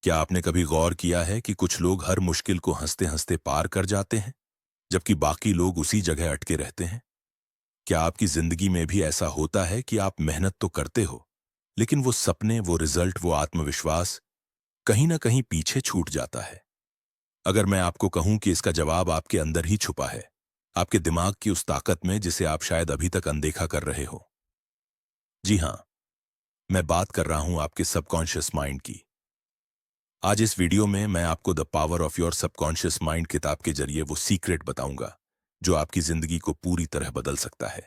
क्या आपने कभी गौर किया है कि कुछ लोग हर मुश्किल को हंसते हंसते पार कर जाते हैं, जबकि बाकी लोग उसी जगह अटके रहते हैं? क्या आपकी जिंदगी में भी ऐसा होता है कि आप मेहनत तो करते हो, लेकिन वो सपने, वो रिजल्ट, वो आत्मविश्वास कहीं ना कहीं पीछे छूट जाता है? अगर मैं आपको कहूं कि इसका जवाब आपके अंदर ही छुपा है, आपके दिमाग की उस ताकत में जिसे आप शायद अभी तक अनदेखा कर रहे हो। जी हां, मैं बात कर रहा हूं आपके सबकॉन्शियस माइंड की। आज इस वीडियो में मैं आपको the power of your subconscious mind किताब के जरिए वो सीक्रेट बताऊंगा जो आपकी जिंदगी को पूरी तरह बदल सकता है।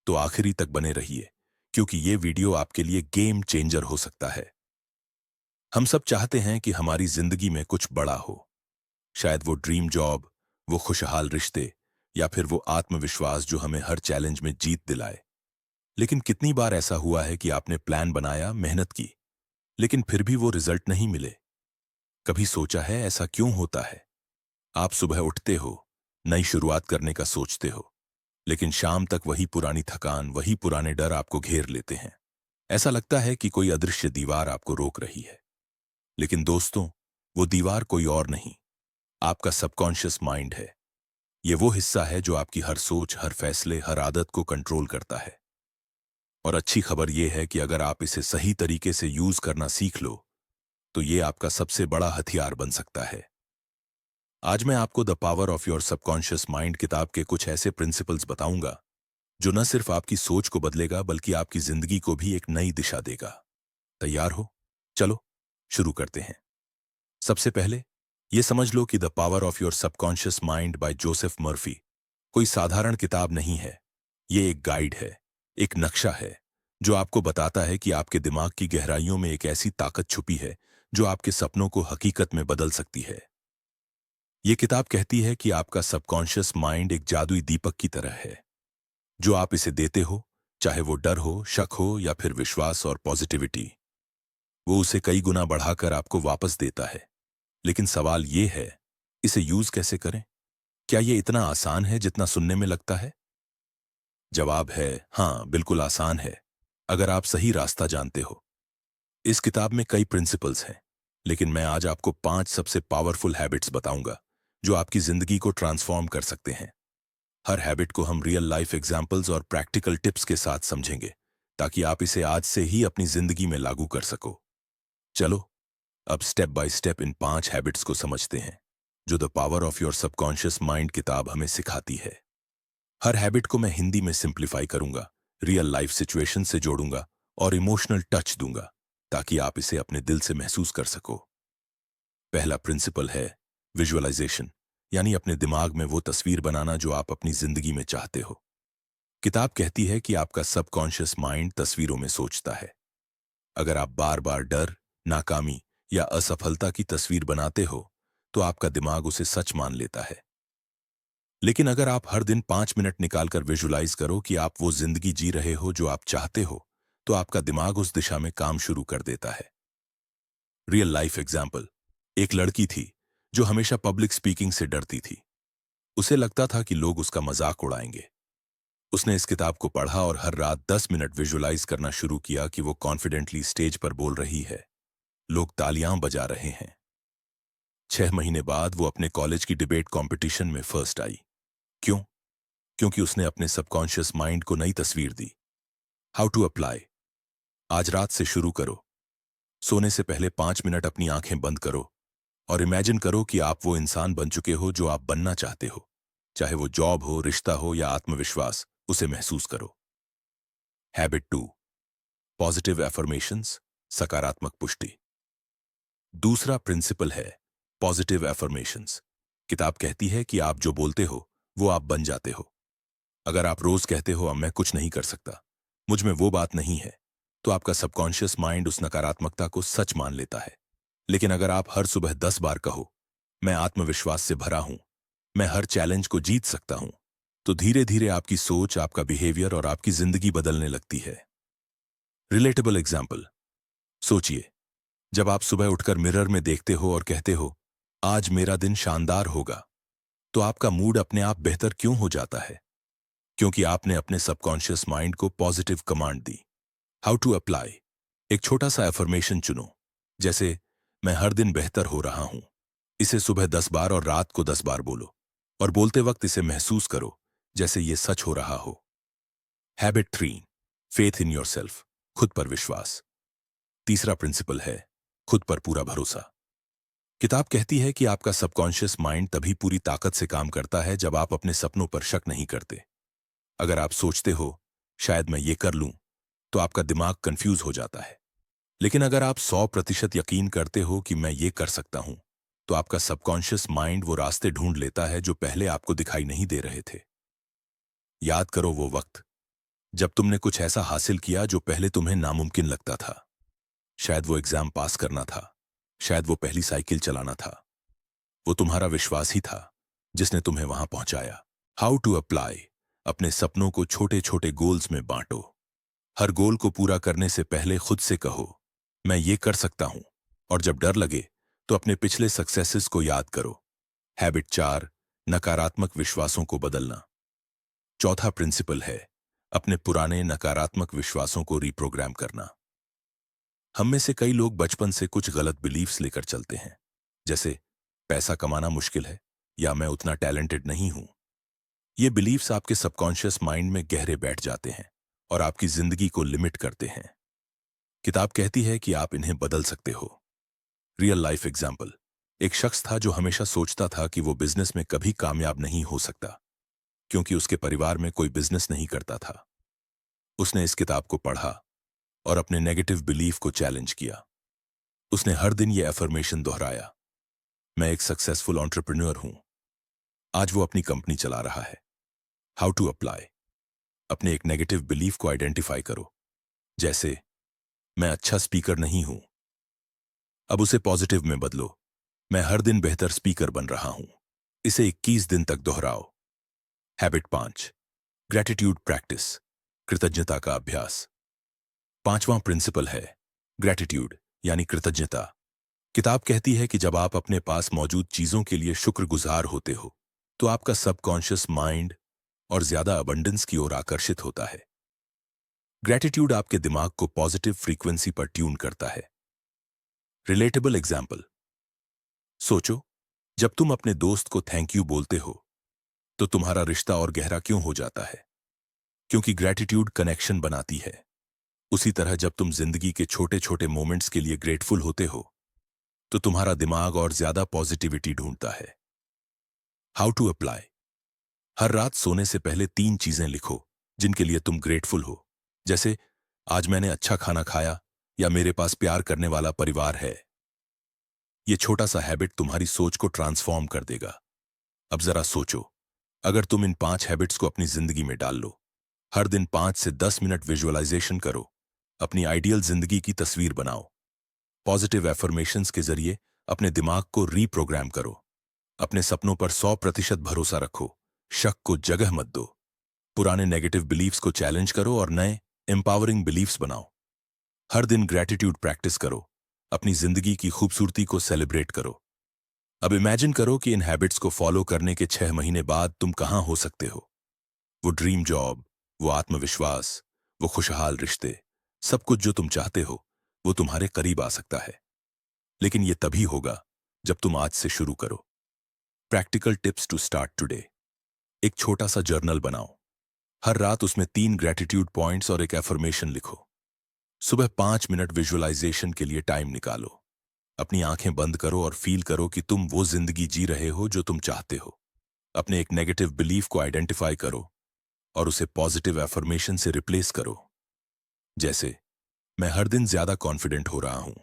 तो आखिरी तक बने रहिए, क्योंकि ये वीडियो आपके लिए गेम चेंजर हो सकता है। हम सब चाहते हैं कि हमारी जिंदगी में कुछ बड़ा हो, शायद वो ड्रीम जॉब, वो खुशहाल रिश्ते, या फिर वो आत्मविश्वास जो हमें हर चैलेंज में जीत दिलाए। लेकिन कितनी बार ऐसा हुआ है कि आपने प्लान बनाया, मेहनत की, लेकिन फिर भी वो रिजल्ट नहीं मिले? कभी सोचा है ऐसा क्यों होता है? आप सुबह उठते हो, नई शुरुआत करने का सोचते हो, लेकिन शाम तक वही पुरानी थकान, वही पुराने डर आपको घेर लेते हैं। ऐसा लगता है कि कोई अदृश्य दीवार आपको रोक रही है। लेकिन दोस्तों, वो दीवार कोई और नहीं, आपका सबकॉन्शियस माइंड है। ये वो हिस्सा है जो आपकी हर सोच, हर फैसले, हर आदत को कंट्रोल करता है। और अच्छी खबर यह है कि अगर आप इसे सही तरीके से यूज करना सीख लो, तो ये आपका सबसे बड़ा हथियार बन सकता है। आज मैं आपको the power of your subconscious mind किताब के कुछ ऐसे प्रिंसिपल्स बताऊंगा जो न सिर्फ आपकी सोच को बदलेगा, बल्कि आपकी जिंदगी को भी एक नई दिशा देगा। तैयार हो? चलो शुरू करते हैं। सबसे पहले यह समझ लो कि the power of your subconscious mind bye Joseph Murphy कोई साधारण किताब नहीं है। ये एक गाइड है, एक नक्शा है, जो आपको बताता है कि आपके दिमाग की गहराइयों में एक ऐसी ताकत छुपी है जो आपके सपनों को हकीकत में बदल सकती है। ये किताब कहती है कि आपका सबकॉन्शियस माइंड एक जादुई दीपक की तरह है। जो आप इसे देते हो, चाहे वो डर हो, शक हो, या फिर विश्वास और पॉजिटिविटी, वो उसे कई गुना बढ़ाकर आपको वापस देता है। लेकिन सवाल ये है, इसे यूज कैसे करें? क्या ये इतना आसान है जितना सुनने में लगता है? जवाब है हाँ, बिल्कुल आसान है, अगर आप सही रास्ता जानते हो। इस किताब में कई प्रिंसिपल्स हैं, लेकिन मैं आज आपको 5 सबसे पावरफुल हैबिट्स बताऊंगा जो आपकी जिंदगी को ट्रांसफॉर्म कर सकते हैं। हर हैबिट को हम रियल लाइफ एग्जाम्पल्स और प्रैक्टिकल टिप्स के साथ समझेंगे, ताकि आप इसे आज से ही अपनी जिंदगी में लागू कर सको। चलो अब step by step in 5 habits को समझते हैं जो the power of your subconscious mind किताब हमें सिखाती है। हर हैबिट को मैं हिंदी में सिंप्लीफाई करूंगा, रियल लाइफ सिचुएशन से जोड़ूंगा और इमोशनल टच दूंगा, ताकि आप इसे अपने दिल से महसूस कर सको। पहला प्रिंसिपल है विजुअलाइजेशन, यानी अपने दिमाग में वो तस्वीर बनाना जो आप अपनी जिंदगी में चाहते हो। किताब कहती है कि आपका सबकॉन्शियस माइंड तस्वीरों में सोचता है। अगर आप बार बार डर, नाकामी या असफलता की तस्वीर बनाते हो, तो आपका दिमाग उसे सच मान लेता है। लेकिन अगर आप हर दिन 5 मिनट निकालकर विजुलाइज करो कि आप वो जिंदगी जी रहे हो जो आप चाहते हो, तो आपका दिमाग उस दिशा में काम शुरू कर देता है। रियल लाइफ एग्जाम्पल, एक लड़की थी जो हमेशा पब्लिक स्पीकिंग से डरती थी। उसे लगता था कि लोग उसका मजाक उड़ाएंगे। उसने इस किताब को पढ़ा और हर रात 10 मिनट विजुलाइज करना शुरू किया कि वो कॉन्फिडेंटली स्टेज पर बोल रही है, लोग तालियां बजा रहे हैं। 6 महीने बाद वो अपने कॉलेज की डिबेट कंपटीशन में फर्स्ट आई। क्यों? क्योंकि उसने अपने सबकॉन्शियस माइंड को नई तस्वीर दी। How to apply? आज रात से शुरू करो। सोने से पहले 5 मिनट अपनी आंखें बंद करो और इमेजिन करो कि आप वो इंसान बन चुके हो जो आप बनना चाहते हो। चाहे वो जॉब हो, रिश्ता हो या आत्मविश्वास, उसे महसूस करो। हैबिट 2, पॉजिटिव एफर्मेशंस, सकारात्मक पुष्टि। दूसरा प्रिंसिपल है पॉजिटिव एफर्मेशंस। किताब कहती है कि आप जो बोलते हो वो आप बन जाते हो। अगर आप रोज कहते हो अब मैं कुछ नहीं कर सकता, मुझ में वो बात नहीं है, तो आपका सबकॉन्शियस माइंड उस नकारात्मकता को सच मान लेता है। लेकिन अगर आप हर सुबह 10 बार कहो मैं आत्मविश्वास से भरा हूं, मैं हर चैलेंज को जीत सकता हूं, तो धीरे धीरे आपकी सोच, आपका बिहेवियर और आपकी जिंदगी बदलने लगती है। रिलेटेबल एग्जाम्पल, सोचिए, जब आप सुबह उठकर मिरर में देखते हो और कहते हो आज मेरा दिन शानदार होगा, तो आपका मूड अपने आप बेहतर क्यों हो जाता है? क्योंकि आपने अपने सबकॉन्शियस माइंड को पॉजिटिव कमांड दी। How to apply? एक छोटा सा एफर्मेशन चुनो, जैसे मैं हर दिन बेहतर हो रहा हूं। इसे सुबह 10 बार और रात को 10 बार बोलो, और बोलते वक्त इसे महसूस करो जैसे ये सच हो रहा हो। हैबिट 3, फेथ इन योरसेल्फ, खुद पर विश्वास। तीसरा प्रिंसिपल है खुद पर पूरा भरोसा। किताब कहती है कि आपका सबकॉन्शियस माइंड तभी पूरी ताकत से काम करता है जब आप अपने सपनों पर शक नहीं करते। अगर आप सोचते हो शायद मैं ये कर लूं, तो आपका दिमाग कंफ्यूज हो जाता है। लेकिन अगर आप 100% यकीन करते हो कि मैं ये कर सकता हूं, तो आपका सबकॉन्शियस माइंड वो रास्ते ढूंढ लेता है जो पहले आपको दिखाई नहीं दे रहे थे। याद करो वो वक्त जब तुमने कुछ ऐसा हासिल किया जो पहले तुम्हें नामुमकिन लगता था। शायद वो एग्जाम पास करना था, शायद वो पहली साइकिल चलाना था। वो तुम्हारा विश्वास ही था जिसने तुम्हें वहां पहुंचाया। How to apply. अपने सपनों को छोटे छोटे गोल्स में बांटो। हर गोल को पूरा करने से पहले खुद से कहो मैं ये कर सकता हूं, और जब डर लगे तो अपने पिछले सक्सेसेस को याद करो। हैबिट 4, नकारात्मक विश्वासों को बदलना। चौथा प्रिंसिपल है अपने पुराने नकारात्मक विश्वासों को रिप्रोग्राम करना। हम में से कई लोग बचपन से कुछ गलत बिलीफ्स लेकर चलते हैं, जैसे पैसा कमाना मुश्किल है या मैं उतना टैलेंटेड नहीं हूं। ये बिलीफ्स आपके सबकॉन्शियस माइंड में गहरे बैठ जाते हैं और आपकी जिंदगी को लिमिट करते हैं। किताब कहती है कि आप इन्हें बदल सकते हो। Real life example. एक शख्स था जो हमेशा सोचता था कि वो बिजनेस में कभी कामयाब नहीं हो सकता, क्योंकि उसके परिवार में कोई बिजनेस नहीं करता था। उसने इस किताब को पढ़ा और अपने नेगेटिव बिलीफ को चैलेंज किया। उसने हर दिन ये अफर्मेशन दोहराया, मैं एक सक्सेसफुल एंटरप्रेन्योर हूं। आज वो अपनी कंपनी चला रहा है। How to apply. अपने एक नेगेटिव बिलीफ को आइडेंटिफाई करो, जैसे मैं अच्छा स्पीकर नहीं हूं। अब उसे पॉजिटिव में बदलो, मैं हर दिन बेहतर स्पीकर बन रहा हूं। इसे 21 दिन तक दोहराओ। हैबिट 5, ग्रैटिट्यूड प्रैक्टिस, कृतज्ञता का अभ्यास। पांचवां प्रिंसिपल है ग्रैटिट्यूड यानी कृतज्ञता। किताब कहती है कि जब आप अपने पास मौजूद चीजों के लिए शुक्रगुजार होते हो, तो आपका सबकॉन्शियस माइंड और ज्यादा अबंडेंस की ओर आकर्षित होता है। ग्रैटिट्यूड आपके दिमाग को पॉजिटिव फ्रीक्वेंसी पर ट्यून करता है। Relatable example. सोचो, जब तुम अपने दोस्त को थैंक यू बोलते हो, तो तुम्हारा रिश्ता और गहरा क्यों हो जाता है? क्योंकि ग्रैटिट्यूड कनेक्शन बनाती है। उसी तरह जब तुम जिंदगी के छोटे छोटे मोमेंट्स के लिए ग्रेटफुल होते हो, तो तुम्हारा दिमाग और ज्यादा पॉजिटिविटी ढूंढता है। How to apply. हर रात सोने से पहले 3 चीजें लिखो जिनके लिए तुम ग्रेटफुल हो, जैसे आज मैंने अच्छा खाना खाया या मेरे पास प्यार करने वाला परिवार है। यह छोटा सा हैबिट तुम्हारी सोच को ट्रांसफॉर्म कर देगा। अब जरा सोचो, अगर तुम इन 5 हैबिट्स को अपनी जिंदगी में डाल लो। हर दिन 5 से 10 मिनट विजुअलाइजेशन करो, अपनी आइडियल जिंदगी की तस्वीर बनाओ। पॉजिटिव एफर्मेशंस के जरिए अपने दिमाग को रीप्रोग्राम करो। अपने सपनों पर 100% भरोसा रखो, शक को जगह मत दो। पुराने नेगेटिव बिलीफ्स को चैलेंज करो और नए एम्पावरिंग बिलीफ्स बनाओ। हर दिन ग्रैटिट्यूड प्रैक्टिस करो, अपनी जिंदगी की खूबसूरती को सेलिब्रेट करो। अब इमेजिन करो कि इन हैबिट्स को फॉलो करने के 6 महीने बाद तुम कहां हो सकते हो। वो ड्रीम जॉब, वो आत्मविश्वास, वो खुशहाल रिश्ते, सब कुछ जो तुम चाहते हो वो तुम्हारे करीब आ सकता है। लेकिन ये तभी होगा जब तुम आज से शुरू करो। Practical tips to start today. एक छोटा सा जर्नल बनाओ। हर रात उसमें 3 ग्रैटिट्यूड पॉइंट्स और एक एफर्मेशन लिखो। सुबह 5 मिनट विजुअलाइजेशन के लिए टाइम निकालो। अपनी आंखें बंद करो और फील करो कि तुम वो जिंदगी जी रहे हो जो तुम चाहते हो। अपने एक नेगेटिव बिलीफ को आइडेंटिफाई करो और उसे पॉजिटिव एफर्मेशन से रिप्लेस करो, जैसे मैं हर दिन ज्यादा कॉन्फिडेंट हो रहा हूं,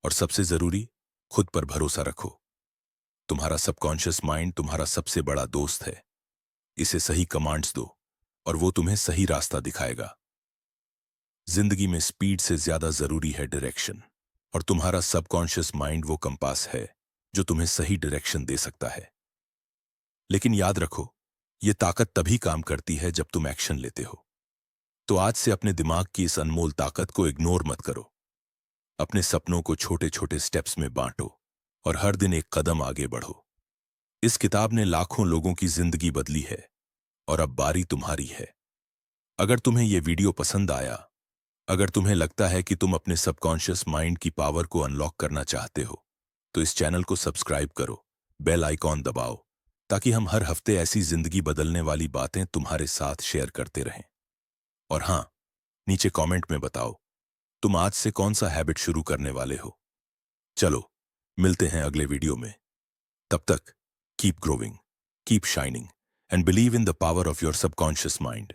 और सबसे जरूरी, खुद पर भरोसा रखो। तुम्हारा सबकॉन्शियस माइंड तुम्हारा सबसे बड़ा दोस्त है। इसे सही कमांड्स दो और वो तुम्हें सही रास्ता दिखाएगा। जिंदगी में स्पीड से ज्यादा जरूरी है डायरेक्शन, और तुम्हारा सबकॉन्शियस माइंड वो कंपास है जो तुम्हें सही डायरेक्शन दे सकता है। लेकिन याद रखो, ये ताकत तभी काम करती है जब तुम एक्शन लेते हो। तो आज से अपने दिमाग की इस अनमोल ताकत को इग्नोर मत करो। अपने सपनों को छोटे छोटे स्टेप्स में बांटो और हर दिन एक कदम आगे बढ़ो। इस किताब ने लाखों लोगों की जिंदगी बदली है, और अब बारी तुम्हारी है। अगर तुम्हें यह वीडियो पसंद आया, अगर तुम्हें लगता है कि तुम अपने सबकॉन्शियस माइंड की पावर को अनलॉक करना चाहते हो, तो इस चैनल को सब्सक्राइब करो, बेल आइकॉन दबाओ, ताकि हम हर हफ्ते ऐसी जिंदगी बदलने वाली बातें तुम्हारे साथ शेयर करते रहें। और हाँ, नीचे कमेंट में बताओ, तुम आज से कौन सा हैबिट शुरू करने वाले हो। चलो, मिलते हैं अगले वीडियो में। तब तक keep growing, keep shining and believe in the power of your subconscious mind.